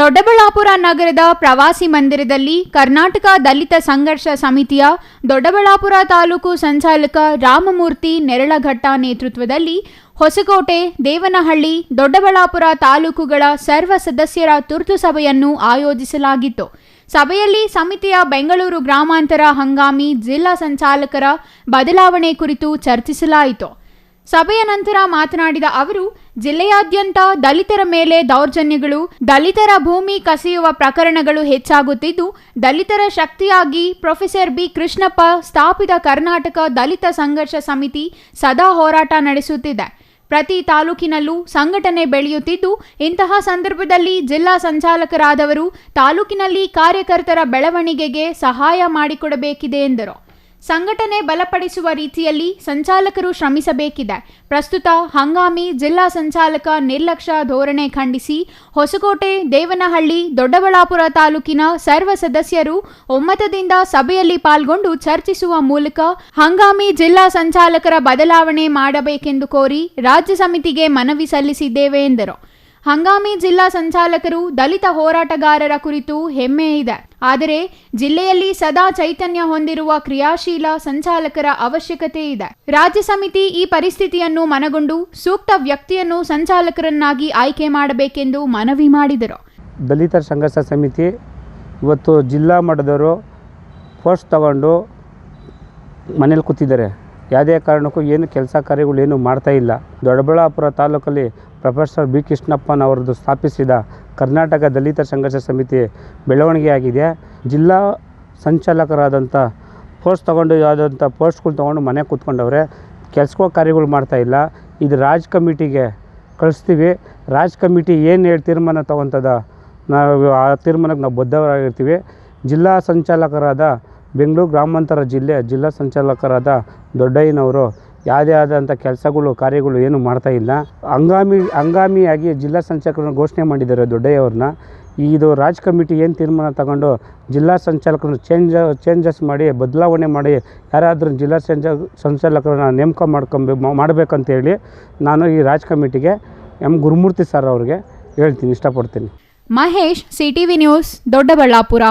ದೊಡ್ಡಬಳ್ಳಾಪುರ ನಗರದ ಪ್ರವಾಸಿ ಮಂದಿರದಲ್ಲಿ ಕರ್ನಾಟಕ ದಲಿತ ಸಂಘರ್ಷ ಸಮಿತಿಯ ದೊಡ್ಡಬಳ್ಳಾಪುರ ತಾಲೂಕು ಸಂಚಾಲಕ ರಾಮಮೂರ್ತಿ ನೆರಳಘಟ್ಟ ನೇತೃತ್ವದಲ್ಲಿ ಹೊಸಕೋಟೆ, ದೇವನಹಳ್ಳಿ, ದೊಡ್ಡಬಳ್ಳಾಪುರ ತಾಲೂಕುಗಳ ಸರ್ವ ಸದಸ್ಯರ ತುರ್ತು ಸಭೆಯನ್ನು ಆಯೋಜಿಸಲಾಗಿತ್ತು. ಸಭೆಯಲ್ಲಿ ಸಮಿತಿಯ ಬೆಂಗಳೂರು ಗ್ರಾಮಾಂತರ ಹಂಗಾಮಿ ಜಿಲ್ಲಾ ಸಂಚಾಲಕರ ಬದಲಾವಣೆ ಕುರಿತು ಚರ್ಚಿಸಲಾಯಿತು. ಸಭೆಯ ನಂತರ ಮಾತನಾಡಿದ ಅವರು, ಜಿಲ್ಲೆಯಾದ್ಯಂತ ದಲಿತರ ಮೇಲೆ ದೌರ್ಜನ್ಯಗಳು, ದಲಿತರ ಭೂಮಿ ಕಸಿಯುವ ಪ್ರಕರಣಗಳು ಹೆಚ್ಚಾಗುತ್ತಿದ್ದು, ದಲಿತರ ಶಕ್ತಿಯಾಗಿ ಪ್ರೊಫೆಸರ್ ಬಿ ಕೃಷ್ಣಪ್ಪ ಸ್ಥಾಪಿತ ಕರ್ನಾಟಕ ದಲಿತ ಸಂಘರ್ಷ ಸಮಿತಿ ಸದಾ ಹೋರಾಟ ನಡೆಸುತ್ತಿದೆ. ಪ್ರತಿ ತಾಲೂಕಿನಲ್ಲೂ ಸಂಘಟನೆ ಬೆಳೆಯುತ್ತಿದ್ದು, ಇಂತಹ ಸಂದರ್ಭದಲ್ಲಿ ಜಿಲ್ಲಾ ಸಂಚಾಲಕರಾದವರು ತಾಲೂಕಿನಲ್ಲಿ ಕಾರ್ಯಕರ್ತರ ಬೆಳವಣಿಗೆಗೆ ಸಹಾಯ ಮಾಡಿಕೊಡಬೇಕಿದೆ ಎಂದರು. ಸಂಘಟನೆ ಬಲಪಡಿಸುವ ರೀತಿಯಲ್ಲಿ ಸಂಚಾಲಕರು ಶ್ರಮಿಸಬೇಕಿದೆ. ಪ್ರಸ್ತುತ ಹಂಗಾಮಿ ಜಿಲ್ಲಾ ಸಂಚಾಲಕ ನಿರ್ಲಕ್ಷ್ಯ ಧೋರಣೆ ಖಂಡಿಸಿ ಹೊಸಕೋಟೆ, ದೇವನಹಳ್ಳಿ, ದೊಡ್ಡಬಳ್ಳಾಪುರ ತಾಲೂಕಿನ ಸರ್ವ ಸದಸ್ಯರು ಒಮ್ಮತದಿಂದ ಸಭೆಯಲ್ಲಿ ಪಾಲ್ಗೊಂಡು ಚರ್ಚಿಸುವ ಮೂಲಕ ಹಂಗಾಮಿ ಜಿಲ್ಲಾ ಸಂಚಾಲಕರ ಬದಲಾವಣೆ ಮಾಡಬೇಕೆಂದು ಕೋರಿ ರಾಜ್ಯ ಸಮಿತಿಗೆ ಮನವಿ ಸಲ್ಲಿಸಿದ್ದೇವೆ ಎಂದರು. ಹಂಗಾಮಿ ಜಿಲ್ಲಾ ಸಂಚಾಲಕರು ದಲಿತ ಹೋರಾಟಗಾರರ ಕುರಿತು ಹೆಮ್ಮೆ ಇದೆ. ಆದರೆ ಜಿಲ್ಲೆಯಲ್ಲಿ ಸದಾ ಚೈತನ್ಯ ಹೊಂದಿರುವ ಕ್ರಿಯಾಶೀಲ ಸಂಚಾಲಕರ ಅವಶ್ಯಕತೆ ಇದೆ. ರಾಜ್ಯ ಸಮಿತಿ ಈ ಪರಿಸ್ಥಿತಿಯನ್ನು ಮನಗೊಂಡು ಸೂಕ್ತ ವ್ಯಕ್ತಿಯನ್ನು ಸಂಚಾಲಕರನ್ನಾಗಿ ಆಯ್ಕೆ ಮಾಡಬೇಕೆಂದು ಮನವಿ ಮಾಡಿದರು. ದಲಿತರ ಸಂಘರ್ಷ ಸಮಿತಿ ಇವತ್ತು ಜಿಲ್ಲಾ ಮಟ್ಟದವರು ಪೋಸ್ಟ್ ತಗೊಂಡು ಮನೇಲಿ ಕೂತಿದ್ದಾರೆ. ಯಾವುದೇ ಕಾರಣಕ್ಕೂ ಏನು ಕೆಲಸ ಕಾರ್ಯಗಳೇನು ಮಾಡ್ತಾ ಇಲ್ಲ. ದೊಡ್ಡಬಳ್ಳಾಪುರ ತಾಲೂಕಲ್ಲಿ ಪ್ರೊಫೆಸರ್ ಬಿ ಕೃಷ್ಣಪ್ಪನವರದ್ದು ಸ್ಥಾಪಿಸಿದ ಕರ್ನಾಟಕ ದಲಿತ ಸಂಘರ್ಷ ಸಮಿತಿ ಬೆಳವಣಿಗೆಯಾಗಿದೆ. ಜಿಲ್ಲಾ ಸಂಚಾಲಕರಾದಂಥ ಪೋಸ್ಟ್ ತೊಗೊಂಡು ಯಾವುದಂಥ ಪೋಸ್ಟ್ಗಳು ತೊಗೊಂಡು ಮನೆ ಕೂತ್ಕೊಂಡವ್ರೆ. ಕೆಲಸ ಕಾರ್ಯಗಳು ಮಾಡ್ತಾಯಿಲ್ಲ. ಇದು ರಾಜ್ ಕಮಿಟಿಗೆ ಕಳಿಸ್ತೀವಿ. ರಾಜ್ ಕಮಿಟಿ ಏನು ತೀರ್ಮಾನ ತೊಗೊತದ ನಾವು ಆ ತೀರ್ಮಾನಕ್ಕೆ ನಾವು ಬದ್ಧರಾಗಿರ್ತೀವಿ. ಜಿಲ್ಲಾ ಸಂಚಾಲಕರಾದ ಬೆಂಗಳೂರು ಗ್ರಾಮಾಂತರ ಜಿಲ್ಲಾ ಸಂಚಾಲಕರಾದ ದೊಡ್ಡಯ್ಯನವರು ಯಾವುದೇ ಆದಂಥ ಕೆಲಸಗಳು ಕಾರ್ಯಗಳು ಏನು ಮಾಡ್ತಾಯಿಲ್ಲ. ಹಂಗಾಮಿಯಾಗಿ ಜಿಲ್ಲಾ ಸಂಚಾಲಕರನ್ನ ಘೋಷಣೆ ಮಾಡಿದ್ದಾರೆ ದೊಡ್ಡಯ್ಯವ್ರನ್ನ. ಇದು ರಾಜ್ ಕಮಿಟಿ ಏನು ತೀರ್ಮಾನ ತಗೊಂಡು ಜಿಲ್ಲಾ ಸಂಚಾಲಕರನ್ನ ಚೇಂಜಸ್ ಮಾಡಿ ಬದಲಾವಣೆ ಮಾಡಿ ಯಾರಾದರೂ ಜಿಲ್ಲಾ ಸಂಚಾಲಕರನ್ನ ನೇಮಕ ಮಾಡಬೇಕಂತೇಳಿ ನಾನು ಈ ರಾಜ್ ಕಮಿಟಿಗೆ ಗುರುಮೂರ್ತಿ ಸರ್ ಅವ್ರಿಗೆ ಹೇಳ್ತೀನಿ, ಇಷ್ಟಪಡ್ತೀನಿ. Mahesh, CTV news, Doddaballapura.